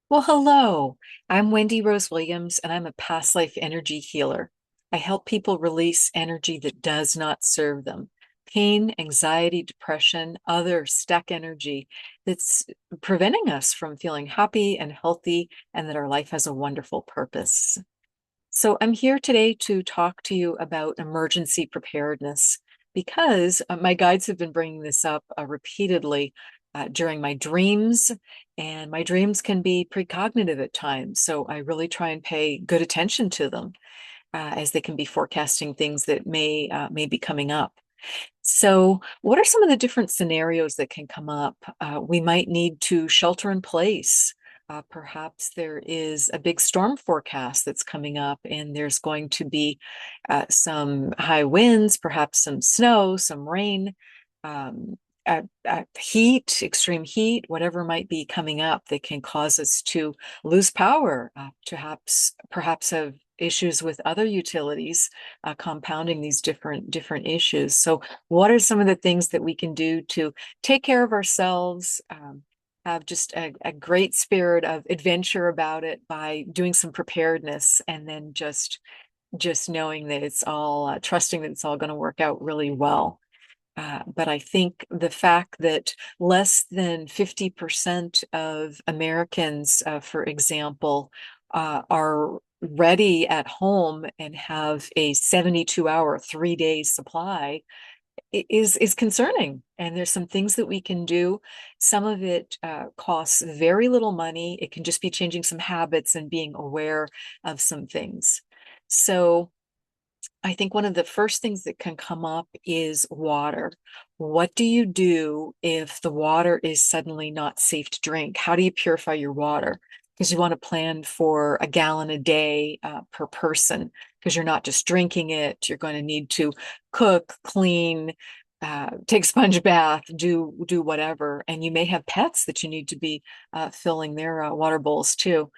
Well, hello. I'm Wendy Rose Williams, and I'm a past life energy healer. I help people release energy that does not serve them. Pain, anxiety, depression, other stuck energy that's preventing us from feeling happy and healthy, and that our life has a wonderful purpose. So I'm here today to talk to you about emergency preparedness because my guides have been bringing this up repeatedly during my dreams, and my dreams can be precognitive at times. So I really try and pay good attention to them as they can be forecasting things that may be coming up. So, what are some of the different scenarios that can come up? We might need to shelter in place. Perhaps there is a big storm forecast that's coming up, and there's going to be some high winds, perhaps some snow, some rain, um, heat, extreme heat, whatever might be coming up that can cause us to lose power, perhaps have issues with other utilities, compounding these different issues. So what are some of the things that we can do to take care of ourselves, have just a great spirit of adventure about it by doing some preparedness, and then just knowing that it's all trusting that it's all going to work out really well. But I think the fact that less than 50% of Americans, for example, are ready at home and have a 72-hour, 3-day supply is concerning. And there's some things that we can do. Some of it costs very little money. It can just be changing some habits and being aware of some things. So I think one of the first things that can come up is water. What do you do if the water is suddenly not safe to drink? How do you purify your water? Because you want to plan for a gallon a day per person, because you're not just drinking it. You're going to need to cook, clean, take a sponge bath, do whatever. And you may have pets that you need to be filling their water bowls too.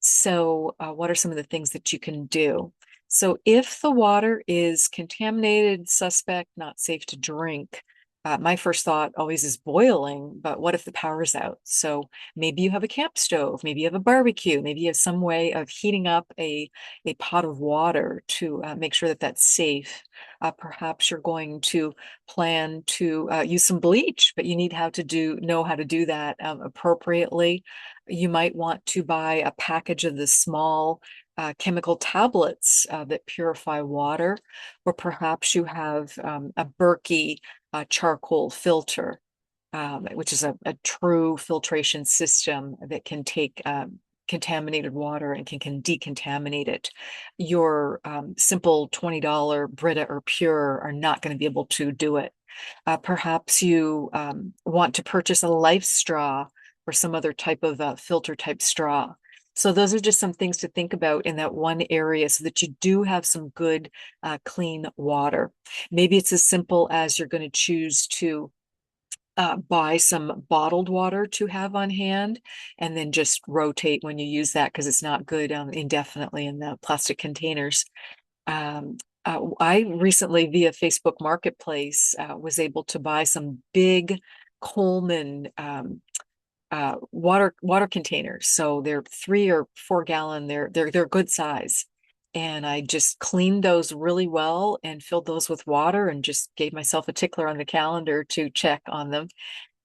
So, what are some of the things that you can do? So, if the water is contaminated, suspect, not safe to drink, my first thought always is boiling, but what if the power's out? So, maybe you have a camp stove, maybe you have a barbecue, maybe you have some way of heating up a pot of water to make sure that that's safe. Perhaps you're going to plan to use some bleach, but you need know how to do that appropriately. You might want to buy a package of the small chemical tablets that purify water, or perhaps you have a Berkey charcoal filter, which is a true filtration system that can take contaminated water and can decontaminate it. Your simple $20 Brita or Pure are not going to be able to do it. Perhaps you want to purchase a life straw or some other type of filter type straw. So those are just some things to think about in that one area so that you do have some good, clean water. Maybe it's as simple as you're going to choose to buy some bottled water to have on hand and then just rotate when you use that because it's not good indefinitely in the plastic containers. I recently, via Facebook Marketplace, was able to buy some big Coleman water containers. So they're 3 or 4 gallon. They're good size, and I just cleaned those really well and filled those with water and just gave myself a tickler on the calendar to check on them,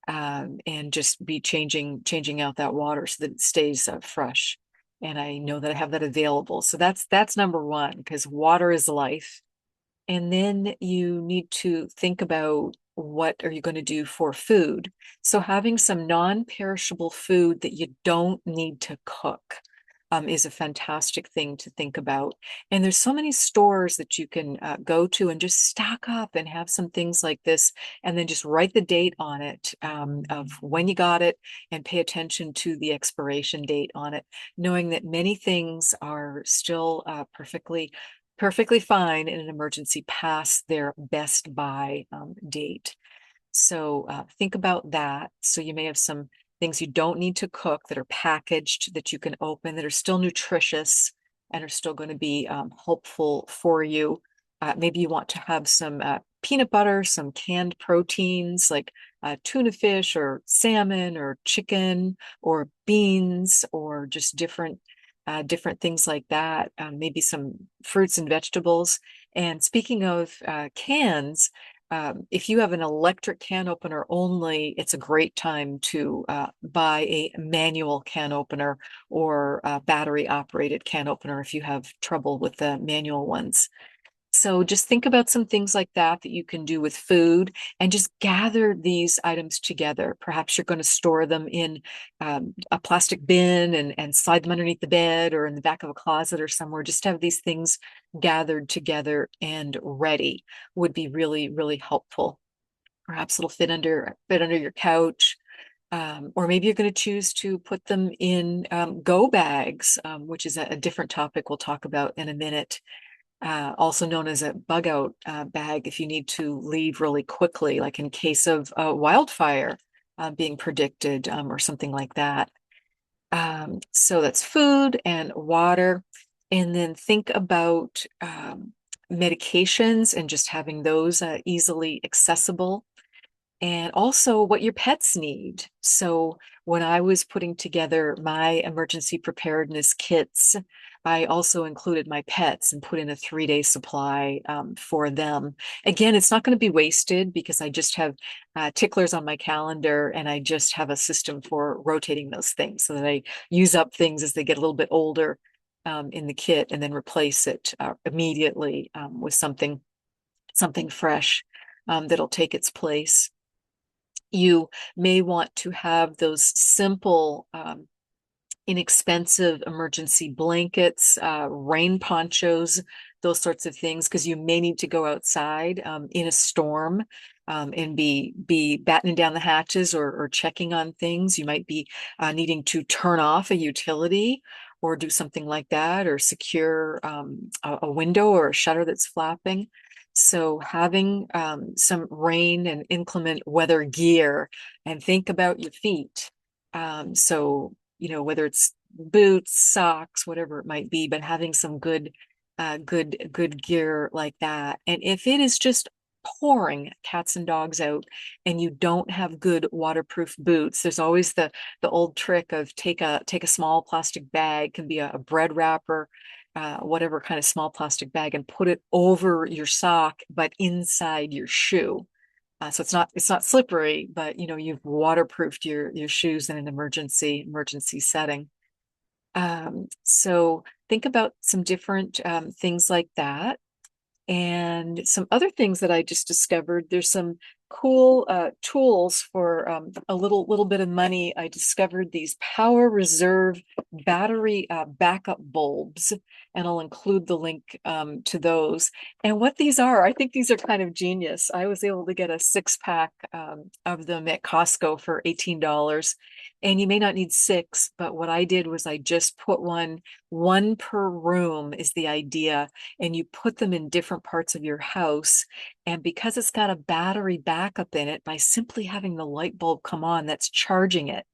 and just be changing out that water so that it stays fresh. And I know that I have that available. So that's number one, because water is life. And then you need to think about what are you going to do for food. So having some non-perishable food that you don't need to cook is a fantastic thing to think about. And there's so many stores that you can go to and just stock up and have some things like this, and then just write the date on it of when you got it and pay attention to the expiration date on it, knowing that many things are still perfectly fine in an emergency past their best buy date. So think about that. So you may have some things you don't need to cook that are packaged that you can open that are still nutritious and are still going to be helpful for you. Maybe you want to have some peanut butter, some canned proteins like tuna fish or salmon or chicken or beans or just different things like that. Maybe some fruits and vegetables. And speaking of cans, if you have an electric can opener only, it's a great time to buy a manual can opener or a battery operated can opener if you have trouble with the manual ones. So just think about some things like that that you can do with food and just gather these items together. Perhaps you're going to store them in a plastic bin and slide them underneath the bed or in the back of a closet or somewhere. Just have these things gathered together and ready would be really, really helpful. Perhaps it'll fit under your couch. Or maybe you're going to choose to put them in go bags, which is a different topic we'll talk about in a minute, also known as a bugout bag if you need to leave really quickly, like in case of a wildfire being predicted or something like that. So that's food and water. And then think about medications and just having those easily accessible and also what your pets need. So when I was putting together my emergency preparedness kits, I also included my pets and put in a 3-day supply for them. Again, it's not going to be wasted because I just have ticklers on my calendar and I just have a system for rotating those things so that I use up things as they get a little bit older in the kit and then replace it immediately with something fresh that'll take its place. You may want to have those simple, inexpensive emergency blankets, rain ponchos, those sorts of things, because you may need to go outside in a storm and be battening down the hatches or checking on things. You might be needing to turn off a utility or do something like that, or secure a window or a shutter that's flapping. So having some rain and inclement weather gear, and think about your feet. So, whether it's boots, socks, whatever it might be, but having some good gear like that. And if it is just pouring cats and dogs out and you don't have good waterproof boots, there's always the old trick of take a small plastic bag, can be a bread wrapper, whatever kind of small plastic bag, and put it over your sock, but inside your shoe. So it's not slippery, but you've waterproofed your shoes in an emergency setting. So think about some different things like that. And some other things that I just discovered, there's some cool tools for a little bit of money. I discovered these power reserve battery backup bulbs, and I'll include the link to those. And what these are, I think these are kind of genius. I was able to get a 6-pack of them at Costco for $18. And you may not need six, but what I did was I just put one per room is the idea, and you put them in different parts of your house. And because it's got a battery backup in it, by simply having the light bulb come on, that's charging it.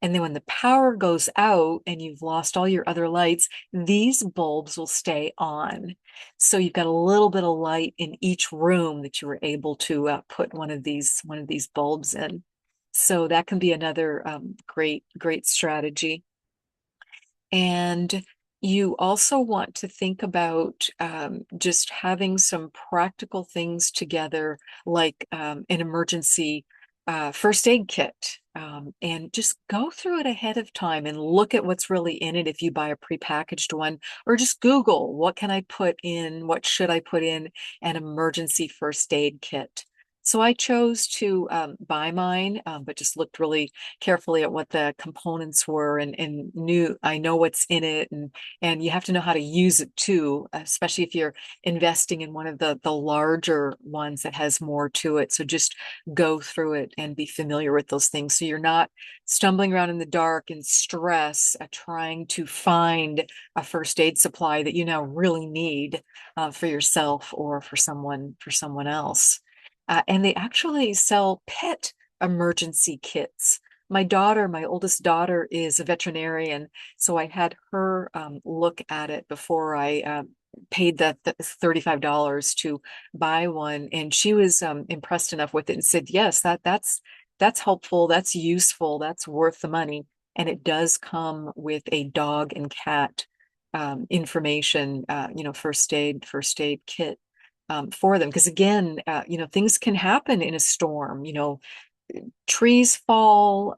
And then when the power goes out and you've lost all your other lights, these bulbs will stay on. So you've got a little bit of light in each room that you were able to put one of these bulbs in. So that can be another great strategy. And you also want to think about just having some practical things together, like an emergency first aid kit, and just go through it ahead of time and look at what's really in it if you buy a prepackaged one, or just Google, what can I put in? What should I put in an emergency first aid kit? So I chose to buy mine, but just looked really carefully at what the components were and knew I know what's in it, and you have to know how to use it too, especially if you're investing in one of the larger ones that has more to it. So just go through it and be familiar with those things so you're not stumbling around in the dark in stress trying to find a first aid supply that you now really need for yourself or for someone else. And they actually sell pet emergency kits. My oldest daughter, is a veterinarian, so I had her look at it before I paid the $35 to buy one, and she was impressed enough with it and said, "Yes, that's that's helpful, that's useful, that's worth the money. And it does come with a dog and cat information, first aid kit for them. Because again, things can happen in a storm. Trees fall,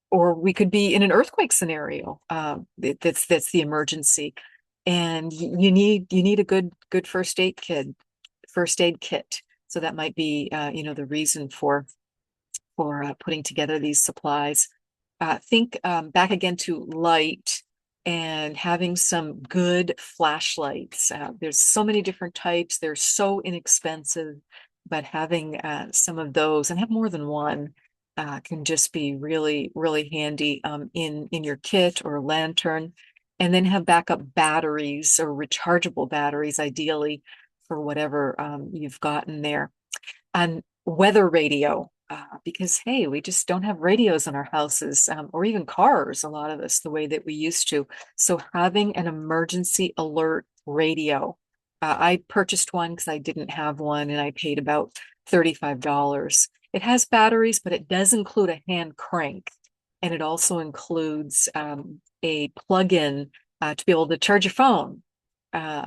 or we could be in an earthquake scenario. That's the emergency, and you need a good first aid kit. So that might be the reason for putting together these supplies. Think back again to light and having some good flashlights. There's so many different types. They're so inexpensive, but having some of those and have more than one can just be really, really handy in your kit or lantern. And then have backup batteries or rechargeable batteries, ideally, for whatever you've gotten there. And weather radio, because hey, we just don't have radios in our houses or even cars, a lot of us, the way that we used to. So having an emergency alert radio, I purchased one because I didn't have one and I paid about $35. It has batteries, but it does include a hand crank. And it also includes a plug-in to be able to charge your phone.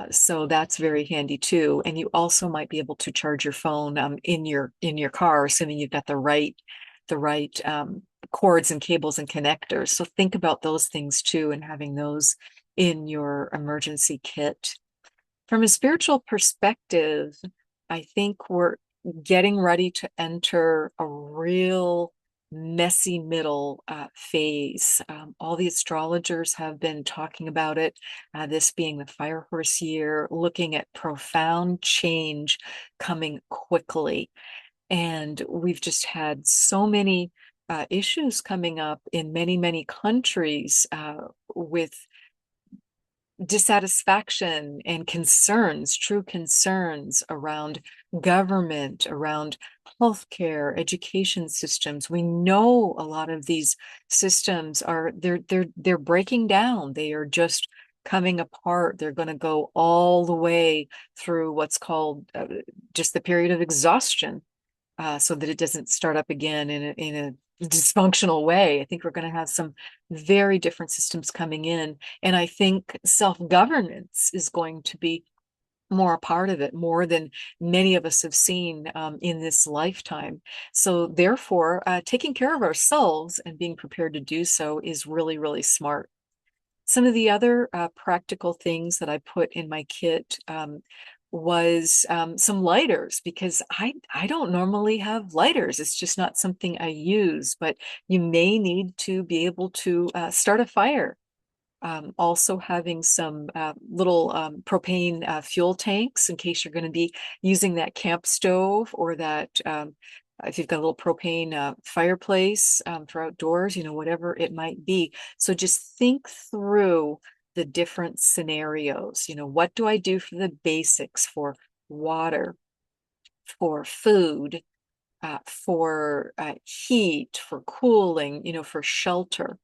So that's very handy too. And you also might be able to charge your phone in your car, assuming you've got the right cords and cables and connectors. So think about those things too, and having those in your emergency kit. From a spiritual perspective, I think we're getting ready to enter a real messy middle phase. All the astrologers have been talking about it, this being the fire horse year, looking at profound change coming quickly. And we've just had so many issues coming up in many, many countries with dissatisfaction and concerns, true concerns around government, around healthcare, education systems. We know a lot of these systems they're breaking down. They are just coming apart. They're going to go all the way through what's called just the period of exhaustion, so that it doesn't start up again in a dysfunctional way. I think we're going to have some very different systems coming in. And I think self-governance is going to be more a part of it, more than many of us have seen in this lifetime. So therefore, taking care of ourselves and being prepared to do so is really, really smart. Some of the other practical things that I put in my kit was some lighters, because I don't normally have lighters. It's just not something I use, but you may need to be able to start a fire. Also having some little propane fuel tanks in case you're going to be using that camp stove, or that if you've got a little propane fireplace for outdoors, whatever it might be. So just think through the different scenarios. What do I do for the basics, for water, for food, for heat, for cooling, for shelter?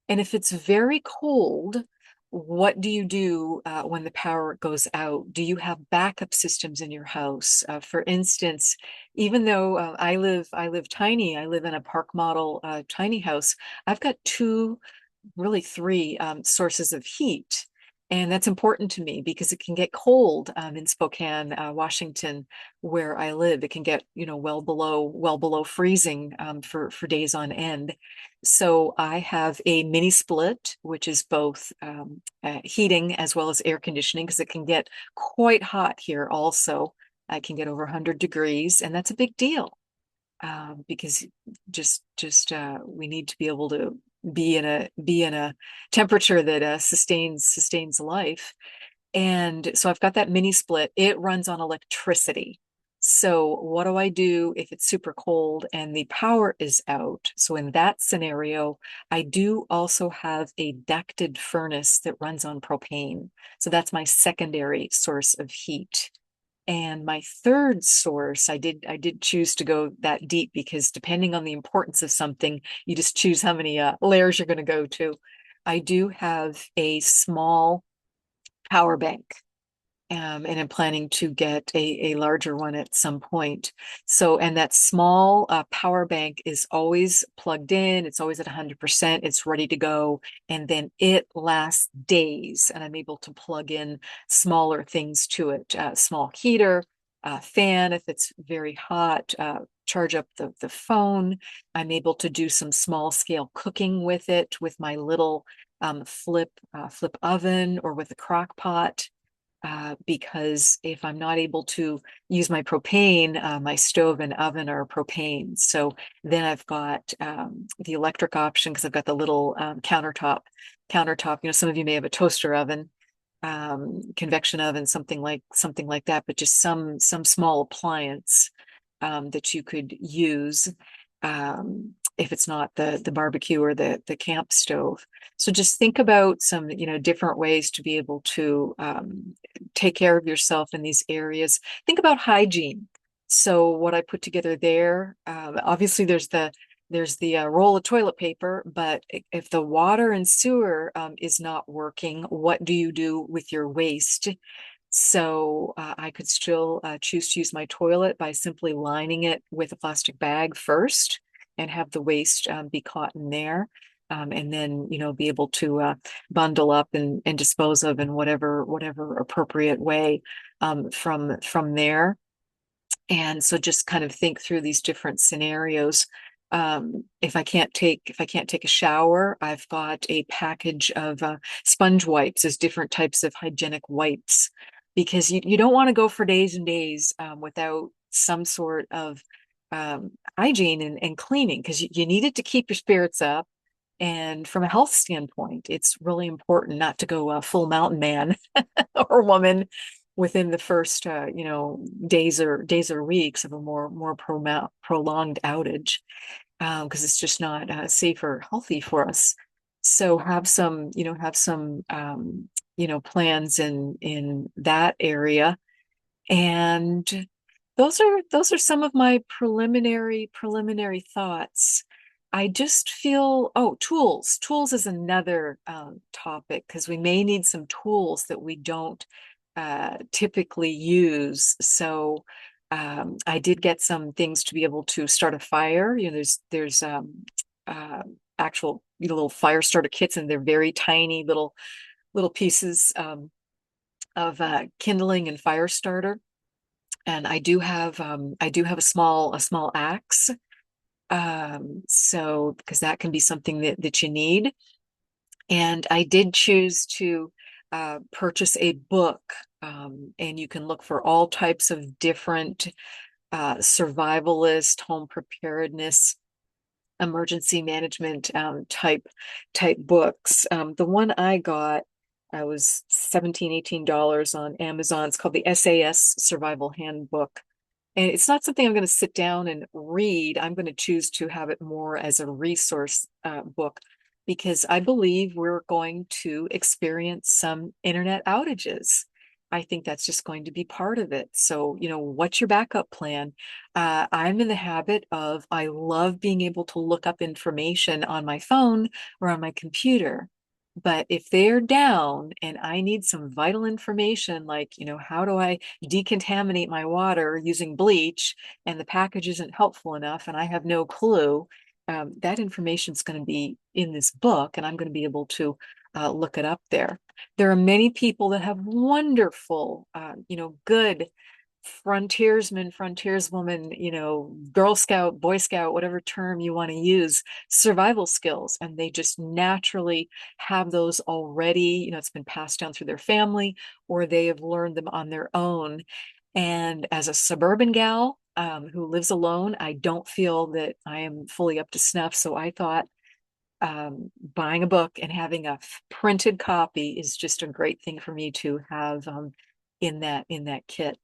And if it's very cold, what do you do when the power goes out? Do you have backup systems in your house? For instance, even though I live tiny, I live in a park model tiny house. I've got really three sources of heat. And that's important to me because it can get cold in Spokane, Washington, where I live. It can get, well below freezing for days on end. So I have a mini split, which is both heating as well as air conditioning, because it can get quite hot here also. I can get over 100 degrees, and that's a big deal because just we need to be able to be in a temperature that sustains life. And so I've got that mini split. It runs on electricity. So what do I do if it's super cold and the power is out? So in that scenario, I do also have a ducted furnace that runs on propane. So that's my secondary source of heat. And my third source, I did choose to go that deep, because depending on the importance of something, you just choose how many layers you're going to go to. I do have a small power bank. and I'm planning to get a larger one at some point. So, and that small power bank is always plugged in. It's always at 100%. It's ready to go. And then it lasts days. And I'm able to plug in smaller things to it, small heater, fan if it's very hot, charge up the phone. I'm able to do some small scale cooking with it with my little flip oven or with a crock pot, because if I'm not able to use my propane, my stove and oven are propane. So then I've got the electric option because I've got the little countertop. Some of you may have a toaster oven, convection oven, something like that, but just some small appliance that you could use, if it's not the barbecue or the camp stove. So just think about some different ways to be able to take care of yourself in these areas. Think about hygiene. So what I put together there, obviously there's the roll of toilet paper, but if the water and sewer is not working, what do you do with your waste? So I could still choose to use my toilet by simply lining it with a plastic bag first and have the waste be caught in there. And then, be able to bundle up and dispose of in whatever appropriate way from there. And so just kind of think through these different scenarios. If I can't take a shower, I've got a package of sponge wipes as different types of hygienic wipes, because you don't want to go for days and days without some sort of hygiene and cleaning, because you need it to keep your spirits up. And from a health standpoint, it's really important not to go full mountain man or woman within the first days or weeks of a more prolonged outage, because it's just not safe or healthy for us. So have some plans in that area. And those are some of my preliminary thoughts. I just feel, oh, tools. Tools is another topic, because we may need some tools that we don't typically use. So I did get some things to be able to start a fire. There's uh, actual little fire starter kits, and they're very tiny little pieces of kindling and fire starter. And I do have a small axe. So because that can be something that you need. And I did choose to purchase a book, and you can look for all types of different survivalist, home preparedness, emergency management type books. The one I got, I was $17-18 on Amazon. It's called the SAS Survival Handbook. And it's not something I'm going to sit down and read. I'm going to choose to have it more as a resource book, because I believe we're going to experience some internet outages. I think that's just going to be part of it. So, what's your backup plan? I'm in the habit of, I love being able to look up information on my phone or on my computer. But if they're down and I need some vital information, like, how do I decontaminate my water using bleach, and the package isn't helpful enough and I have no clue, that information is going to be in this book, and I'm going to be able to look it up there. There are many people that have wonderful, good frontiersmen, frontierswoman, Girl Scout, Boy Scout, whatever term you want to use, survival skills. And they just naturally have those already. It's been passed down through their family, or they have learned them on their own. And as a suburban gal who lives alone, I don't feel that I am fully up to snuff. So I thought buying a book and having a printed copy is just a great thing for me to have in that kit.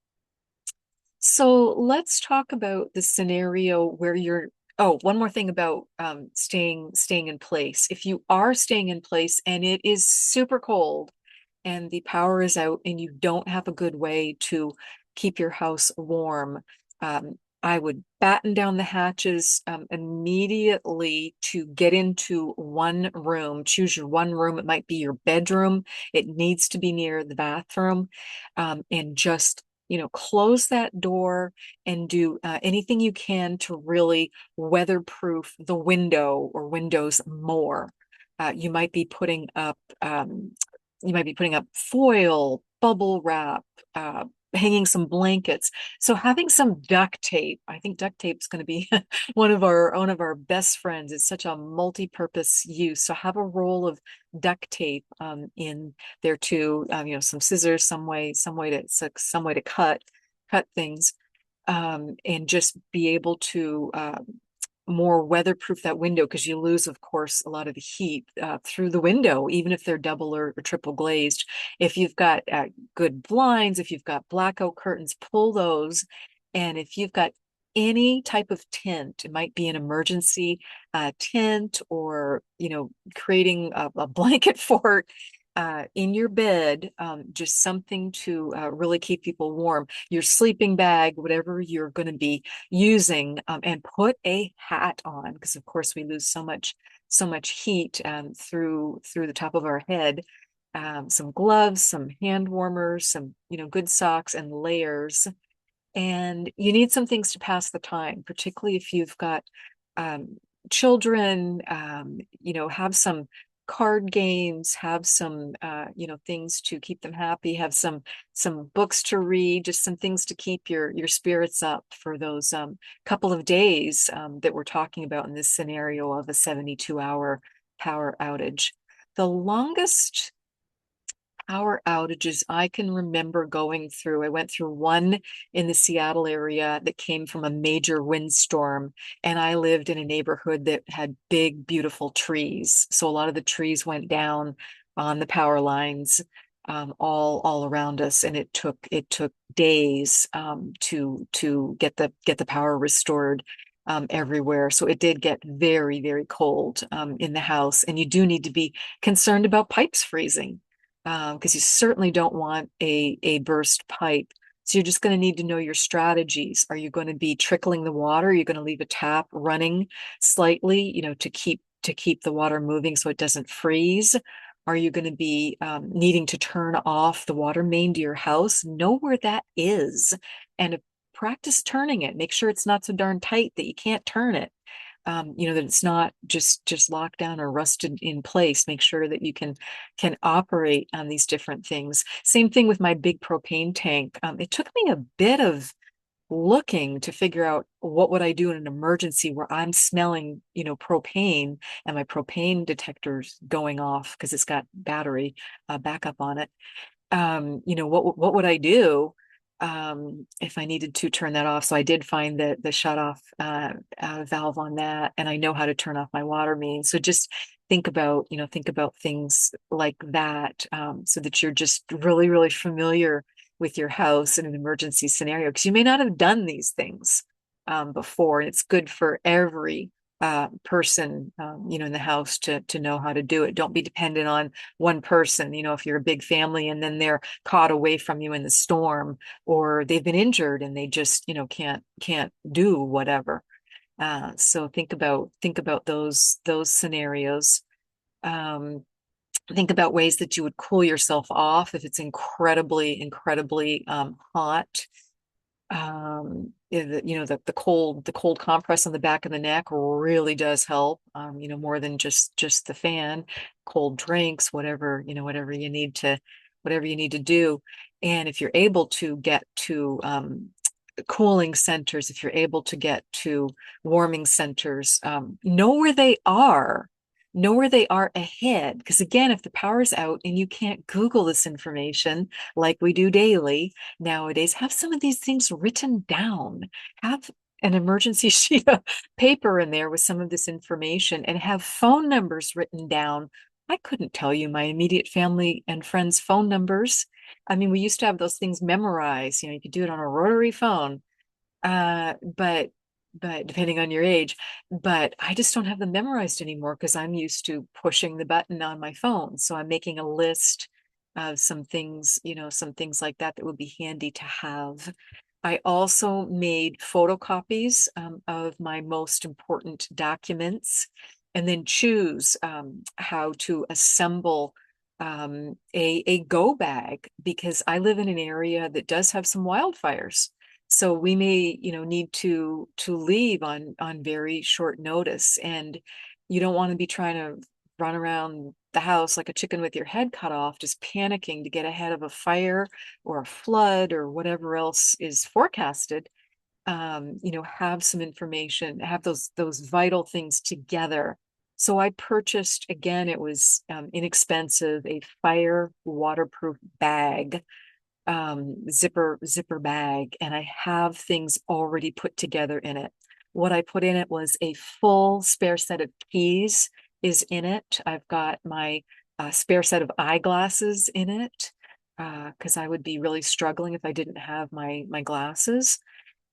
So let's talk about the scenario where oh, one more thing about staying in place. If you are staying in place and it is super cold and the power is out and you don't have a good way to keep your house warm, I would batten down the hatches immediately to get into one room. Choose your one room. It might be your bedroom. It needs to be near the bathroom. And just, close that door and do anything you can to really weatherproof the window or windows more. You might be putting up foil, bubble wrap, hanging some blankets. So having some duct tape, I think duct tape is going to be one of our best friends. It's such a multi-purpose use. So have a roll of duct tape in there too. Some scissors, some way to cut things, and just be able to more weatherproof that window, because you lose, of course, a lot of the heat through the window, even if they're double or triple glazed. If you've got good blinds, if you've got blackout curtains, pull those. And if you've got any type of tint, it might be an emergency tint, or creating a blanket fort in your bed, just something to really keep people warm. Your sleeping bag, whatever you're going to be using, and put a hat on, because of course we lose so much heat through the top of our head. Some gloves, some hand warmers, some good socks and layers. And you need some things to pass the time, particularly if you've got um, children. Have some card games, have some things to keep them happy, have some books to read, just some things to keep your spirits up for those couple of days that we're talking about in this scenario of a 72-hour power outage. The longest power outages I can remember going through. I went through one in the Seattle area that came from a major windstorm, and I lived in a neighborhood that had big, beautiful trees. So a lot of the trees went down on the power lines, all around us, and it took days to get the power restored. Everywhere. So it did get very, very cold in the house. And you do need to be concerned about pipes freezing, because you certainly don't want a burst pipe. So you're just going to need to know your strategies. Are you going to be trickling the water? Are you going to leave a tap running slightly, to keep the water moving so it doesn't freeze? Are you going to be needing to turn off the water main to your house? Know where that is, and practice turning it. Make sure it's not so darn tight that you can't turn it. That it's not just locked down or rusted in place. Make sure that you can operate on these different things. Same thing with my big propane tank. It took me a bit of looking to figure out what would I do in an emergency where I'm smelling, propane, and my propane detector's going off because it's got battery backup on it. What would I do if I needed to turn that off? So I did find the shut off valve on that, and I know how to turn off my water main. So just think about things like that, so that you're just really, really familiar with your house in an emergency scenario, because you may not have done these things before. And it's good for every person, in the house to know how to do it. Don't be dependent on one person. If you're a big family and then they're caught away from you in the storm, or they've been injured and they just, can't do whatever. So think about those scenarios. Um, think about ways that you would cool yourself off if it's incredibly, incredibly hot. The cold compress on the back of the neck really does help, more than just the fan. Cold drinks, whatever you need to do. And if you're able to get to cooling centers, if you're able to get to warming centers, know where they are ahead. Because again, if the power's out and you can't Google this information like we do daily nowadays, have some of these things written down. Have an emergency sheet of paper in there with some of this information, and have phone numbers written down. I couldn't tell you my immediate family and friends' phone numbers. I mean, we used to have those things memorized. You could do it on a rotary phone. But depending on your age, but I just don't have them memorized anymore because I'm used to pushing the button on my phone. So I'm making a list of some things like that would be handy to have. I also made photocopies of my most important documents and then choose how to assemble a go bag because I live in an area that does have some wildfires. So we may, need to leave on very short notice, and you don't want to be trying to run around the house like a chicken with your head cut off, just panicking to get ahead of a fire or a flood or whatever else is forecasted. Have some information, have those vital things together. So I purchased, again, it was inexpensive, a fire waterproof bag, zipper bag, and I have things already put together in it. What I put in it was a full spare set of keys is in it. I've got my spare set of eyeglasses in it because I would be really struggling if I didn't have my glasses.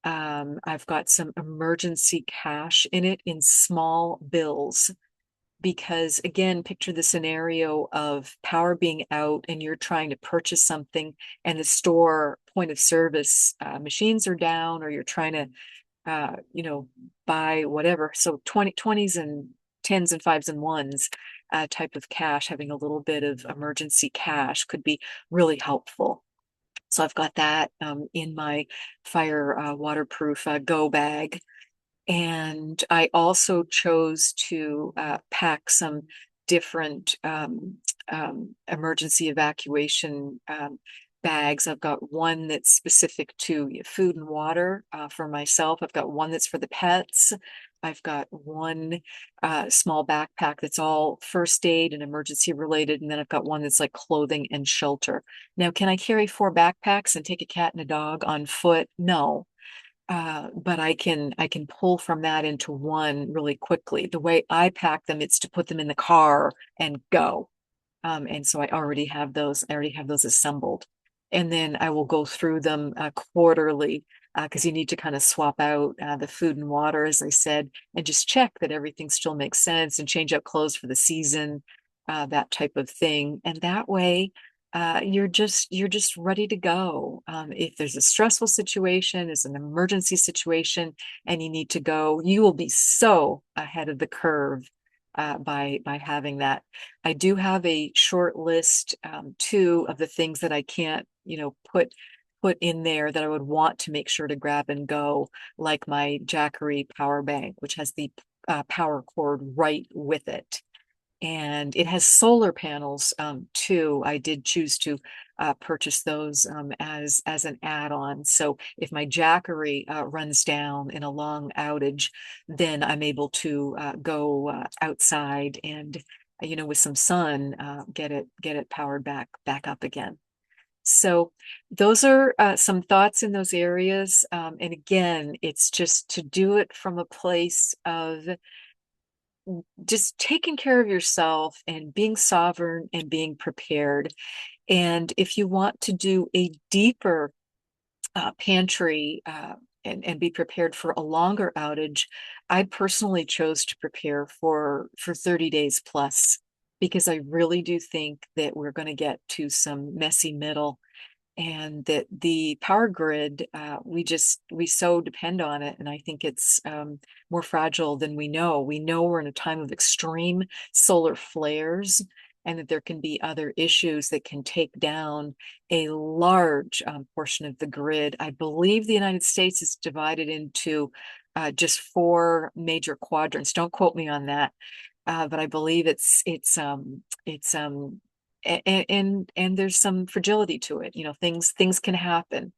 I've got some emergency cash in it in small bills because, again, picture the scenario of power being out and you're trying to purchase something and the store point of service machines are down, or you're trying to buy whatever. So 20s and 10s and 5s and 1s type of cash, having a little bit of emergency cash could be really helpful. So I've got that in my fire waterproof go bag. And I also chose to pack some different emergency evacuation bags. I've got one that's specific to food and water for myself. I've got one that's for the pets. I've got one small backpack that's all first aid and emergency related. And then I've got one that's like clothing and shelter. Now, can I carry 4 backpacks and take a cat and a dog on foot? No. But I can pull from that into one really quickly. The way I pack them, it's to put them in the car and go. And so I already have those assembled. And then I will go through them quarterly because you need to kind of swap out the food and water, as I said, and just check that everything still makes sense and change out clothes for the season, that type of thing. And that way, you're just ready to go. If there's a stressful situation, it's an emergency situation, and you need to go, you will be so ahead of the curve by having that. I do have a short list too of the things that I can't, put in there that I would want to make sure to grab and go, like my Jackery power bank, which has the power cord right with it. And it has solar panels too. I did choose to purchase those as an add-on. So if my Jackery runs down in a long outage, then I'm able to go outside and with some sun get it powered back up again. So those are some thoughts in those areas. And again, it's just to do it from a place of just taking care of yourself and being sovereign and being prepared. And if you want to do a deeper pantry and be prepared for a longer outage, I personally chose to prepare for 30 days plus because I really do think that we're going to get to some messy middle, and that the power grid, we so depend on it, and I think it's more fragile than we know. We know we're in a time of extreme solar flares, and that there can be other issues that can take down a large portion of the grid. I believe the United States is divided into just 4 major quadrants. Don't quote me on that, but I believe and there's some fragility to it. Things can happen.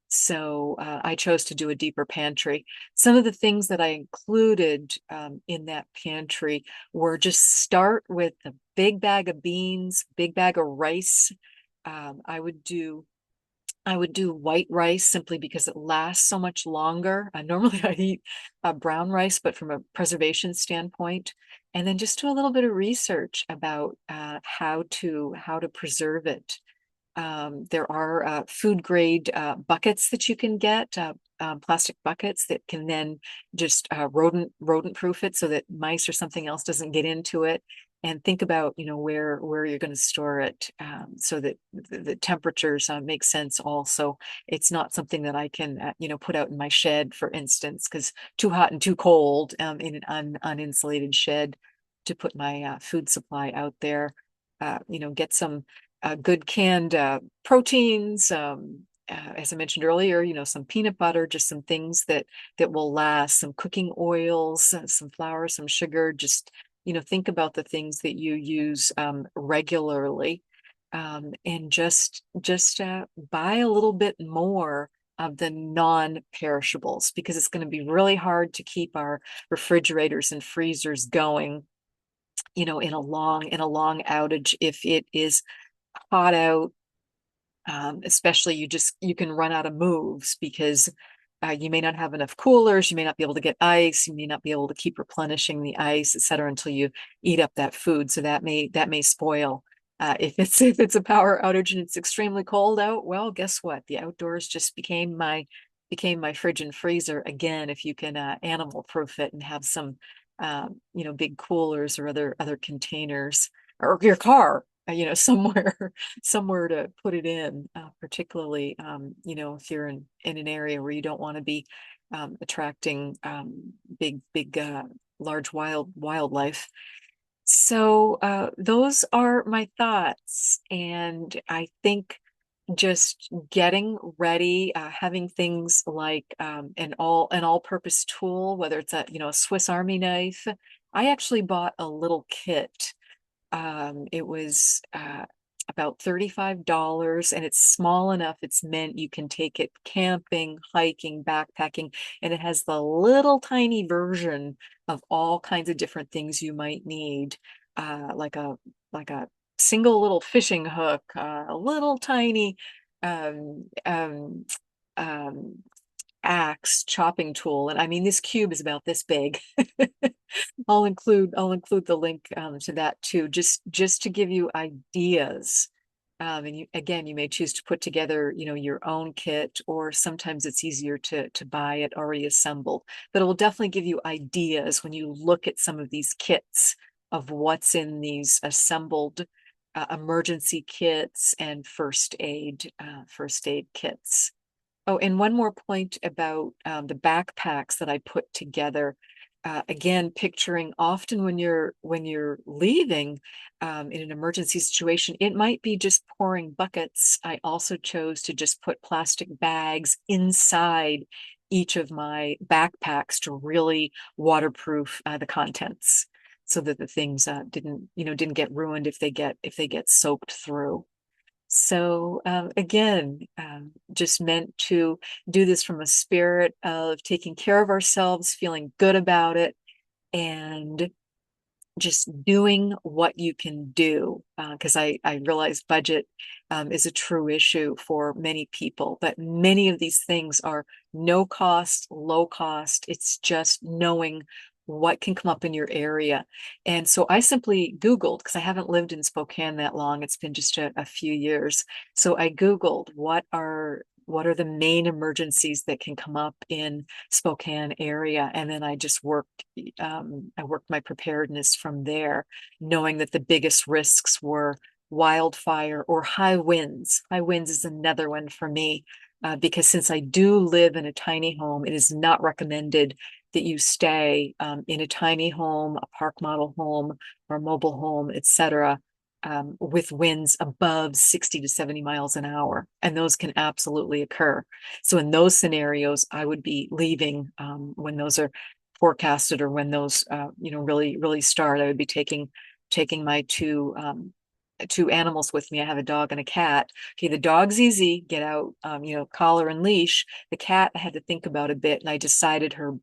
So I chose to do a deeper pantry. Some of the things that I included in that pantry were just start with a big bag of beans, big bag of rice. I would do white rice simply because it lasts so much longer. Normally I eat brown rice, but from a preservation standpoint, and then just do a little bit of research about how to preserve it. There are food grade buckets that you can get, plastic buckets that can then just rodent proof it so that mice or something else doesn't get into it. and think about, where you're going to store it, so that the temperatures make sense also. It's not something that I can, put out in my shed, for instance, because too hot and too cold in an uninsulated shed to put my food supply out there. Get some good canned proteins. As I mentioned earlier, some peanut butter, just some things that will last, some cooking oils, some flour, some sugar. Just, think about the things that you use regularly, and just buy a little bit more of the non-perishables, because it's going to be really hard to keep our refrigerators and freezers going, in a long outage if it is hot out. Especially, you can run out of moves, because you may not have enough coolers, you may not be able to get ice, you may not be able to keep replenishing the ice, et cetera, until you eat up that food. So that may spoil. If it's a power outage and it's extremely cold out, well, guess what? The outdoors just became my fridge and freezer again. If you can animal proof it and have some big coolers or other containers, or your car, somewhere somewhere to put it in, particularly, if you're in an area where you don't want to be attracting big large wildlife. So those are my thoughts, and I think just getting ready, having things like an all-purpose tool, whether it's a Swiss Army knife. I actually bought a little kit. It was about $35, and it's small enough. It's meant you can take it camping, hiking, backpacking, and it has the little tiny version of all kinds of different things you might need, like a single little fishing hook, a little tiny um, um, um, axe chopping tool. And I mean, this cube is about this big. I'll include the link to that too, just to give you ideas. And you may choose to put together, your own kit, or sometimes it's easier to buy it already assembled. But it will definitely give you ideas when you look at some of these kits of what's in these assembled emergency kits and first aid kits. Oh, and one more point about the backpacks that I put together. Again, picturing often when you're leaving in an emergency situation, it might be just pouring buckets. I also chose to just put plastic bags inside each of my backpacks to really waterproof the contents, so that the things didn't get ruined if they get soaked through. So again, just meant to do this from a spirit of taking care of ourselves, feeling good about it, and just doing what you can do. Because I realize budget is a true issue for many people, but many of these things are no cost, low cost. It's just knowing what can come up in your area. And so I simply Googled, because I haven't lived in Spokane that long. It's been just a few years. So I Googled what are the main emergencies that can come up in Spokane area, and then I worked my preparedness from there, knowing that the biggest risks were wildfire or high winds. High winds is another one for me, because since I do live in a tiny home, it is not recommended that you stay in a tiny home, a park model home, or a mobile home, etc., with winds above 60 to 70 miles an hour. And those can absolutely occur. So in those scenarios, I would be leaving when those are forecasted, or when those really, really start. I would be taking my two animals with me. I have a dog and a cat. Okay, the dog's easy, get out, collar and leash. The cat I had to think about a bit, and I decided her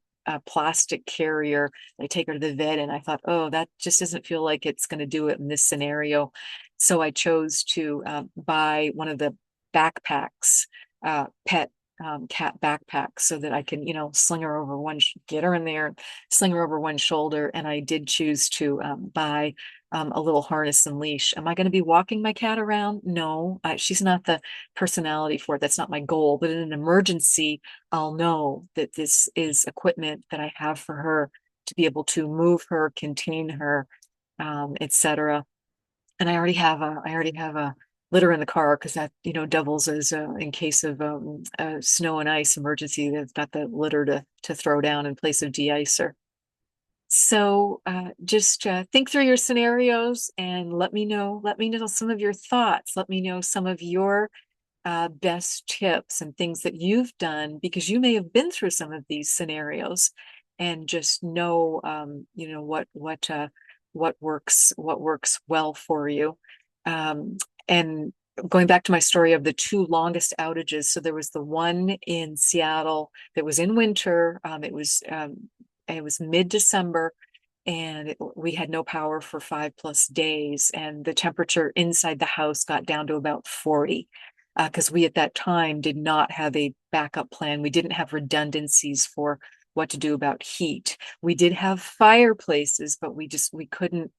plastic carrier. I take her to the vet, and I thought, oh, that just doesn't feel like it's going to do it in this scenario. So I chose to buy one of the backpacks, pet cat backpacks, so that I can, sling her over get her in there, sling her over one shoulder. And I did choose to buy a little harness and leash. Am I going to be walking my cat around? No, she's not the personality for it. That's not my goal. But in an emergency, I'll know that this is equipment that I have for her to be able to move her, contain her, etc. And I already have a litter in the car because that, doubles as in case of snow and ice emergency. They've got the litter to throw down in place of de-icer. So just think through your scenarios and let me know some of your thoughts. Let me know some of your best tips and things that you've done because you may have been through some of these scenarios and just know, what works well for you. And going back to my story of the two longest outages, so there was the one in Seattle that was in winter. It was mid-December, and we had no power for 5+ days, and the temperature inside the house got down to about 40 because we at that time did not have a backup plan. We didn't have redundancies for what to do about heat. We did have fireplaces, but we couldn't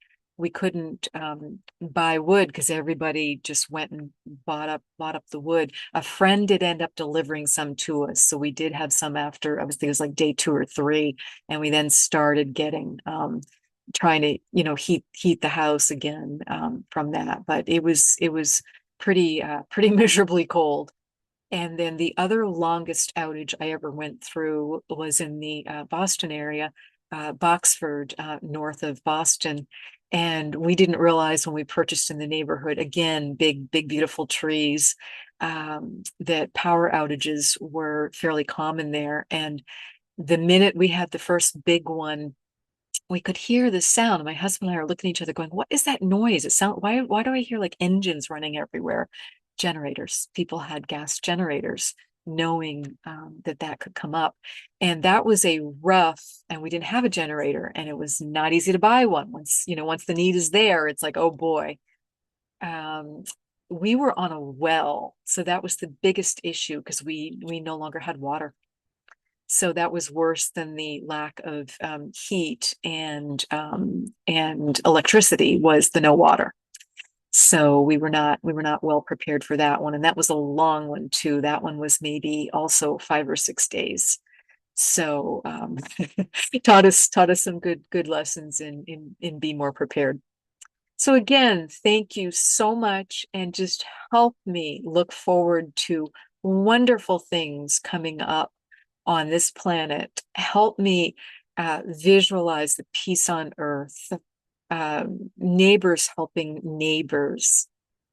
buy wood because everybody just went and bought up the wood. A friend did end up delivering some to us, so we did have some after I was think it was like day 2 or 3, and we then started getting trying to heat the house again from that. But it was pretty miserably cold. And then the other longest outage I ever went through was in the Boston area, Boxford, north of Boston. And we didn't realize when we purchased in the neighborhood, again, big, beautiful trees, that power outages were fairly common there. And the minute we had the first big one, we could hear the sound. My husband and I are looking at each other going, what is that noise? Why do I hear like engines running everywhere? Generators. People had gas generators knowing that could come up. And that was a rough, and we didn't have a generator, and it was not easy to buy one. Once the need is there, it's like, oh boy. Um, we were on a well, so that was the biggest issue because we no longer had water. So that was worse than the lack of heat and electricity was the no water. So we were not well prepared for that one, and that was a long one too. That one was maybe also 5 or 6 days. So taught us some good lessons in be more prepared. So again, thank you so much, and just help me look forward to wonderful things coming up on this planet. Help me visualize the peace on earth, neighbors helping neighbors,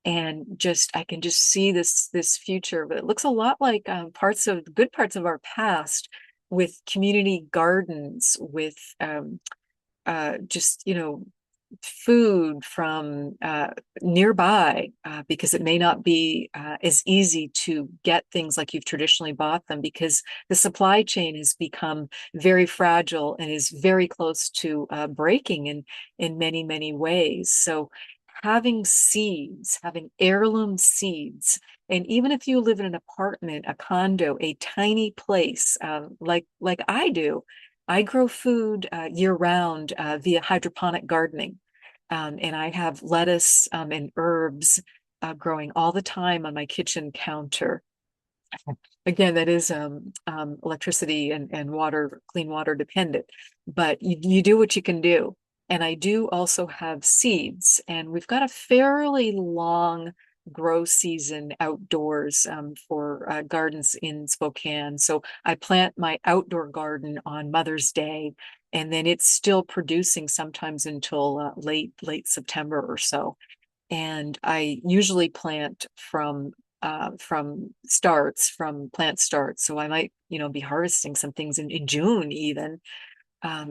and just I can just see this future. But it looks a lot like good parts of our past, with community gardens, with just food from nearby, because it may not be as easy to get things like you've traditionally bought them because the supply chain has become very fragile and is very close to breaking in many ways. So having seeds, having heirloom seeds, and even if you live in an apartment, a condo, a tiny place, like I do, I grow food year round via hydroponic gardening. And I have lettuce and herbs growing all the time on my kitchen counter. Again, that is electricity and water, clean water dependent, but you do what you can do. And I do also have seeds, and we've got a fairly long grow season outdoors for gardens in Spokane. So I plant my outdoor garden on Mother's Day, and then it's still producing sometimes until late September or so. And I usually plant from plant starts. So I might, be harvesting some things in June even.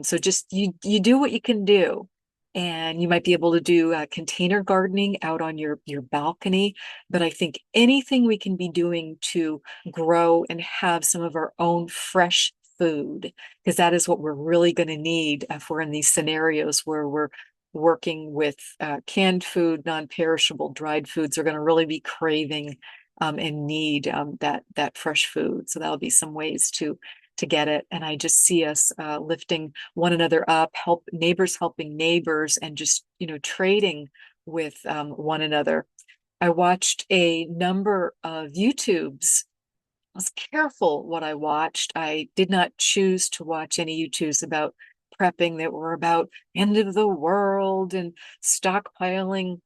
So just you do what you can do. And you might be able to do container gardening out on your balcony. But I think anything we can be doing to grow and have some of our own fresh food, because that is what we're really going to need if we're in these scenarios where we're working with canned food, non-perishable, dried foods are going to really be craving and need that fresh food. So that'll be some ways to get it. And I just see us lifting one another up, neighbors helping neighbors, and just trading with one another. I watched a number of YouTubes. I was careful what I watched. I did not choose to watch any YouTubes about prepping that were about end of the world and stockpiling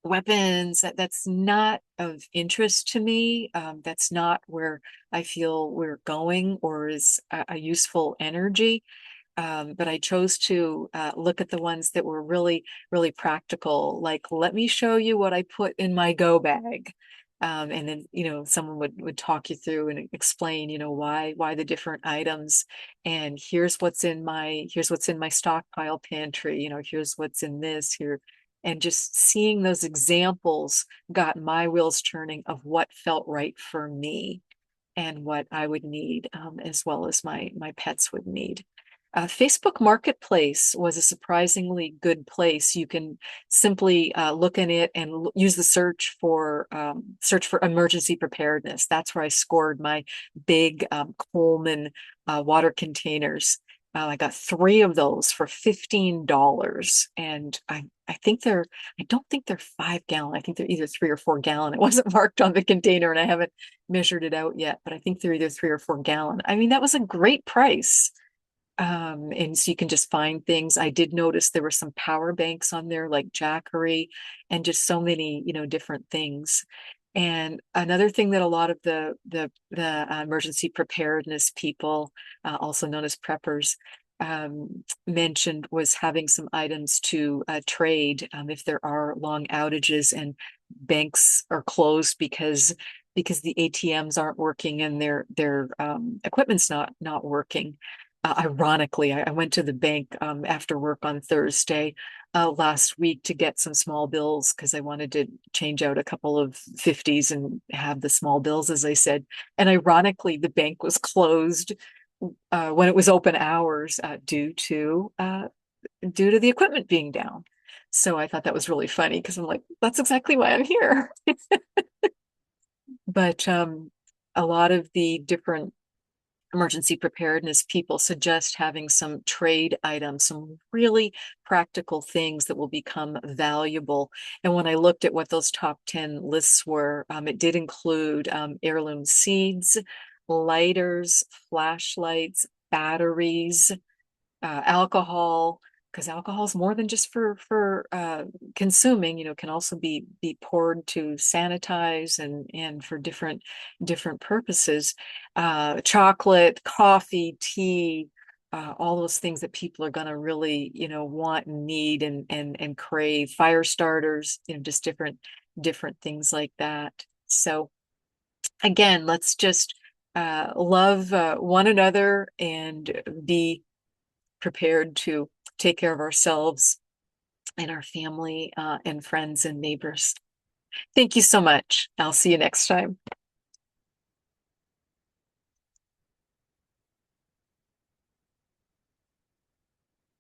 weapons. That's not of interest to me. That's not where I feel we're going or is a useful energy. But I chose to look at the ones that were really, really practical. Like, let me show you what I put in my go bag. And then, someone would talk you through and explain, why the different items. And here's what's in my stockpile pantry. Here's what's in this here. And just seeing those examples got my wheels turning of what felt right for me and what I would need, as well as my pets would need. Facebook Marketplace was a surprisingly good place. You can simply look in it and use the search for emergency preparedness. That's where I scored my big Coleman water containers. I got 3 of those for $15, and I don't think they're 5 gallon. I think they're either 3 or 4 gallon. It wasn't marked on the container, and I haven't measured it out yet, but I think they're either 3 or 4 gallon. I mean, that was a great price. And so you can just find things. I did notice there were some power banks on there, like Jackery, and just so many, different things. And another thing that a lot of the emergency preparedness people, also known as preppers, mentioned was having some items to trade if there are long outages and banks are closed because the ATMs aren't working and their equipment's not working. Ironically, I went to the bank after work on Thursday last week to get some small bills because I wanted to change out a couple of 50s and have the small bills, as I said. And ironically, the bank was closed when it was open hours due to the equipment being down. So I thought that was really funny because I'm like, that's exactly why I'm here. But a lot of the different emergency preparedness people suggest having some trade items, some really practical things that will become valuable. And when I looked at what those top 10 lists were, it did include heirloom seeds, lighters, flashlights, batteries, alcohol, because alcohol is more than just for consuming. Can also be poured to sanitize and for different purposes. Chocolate, coffee, tea, all those things that people are going to really want and need and crave. Fire starters, just different things like that. So again, let's just love one another and be prepared to take care of ourselves and our family and friends and neighbors. Thank you so much. I'll see you next time.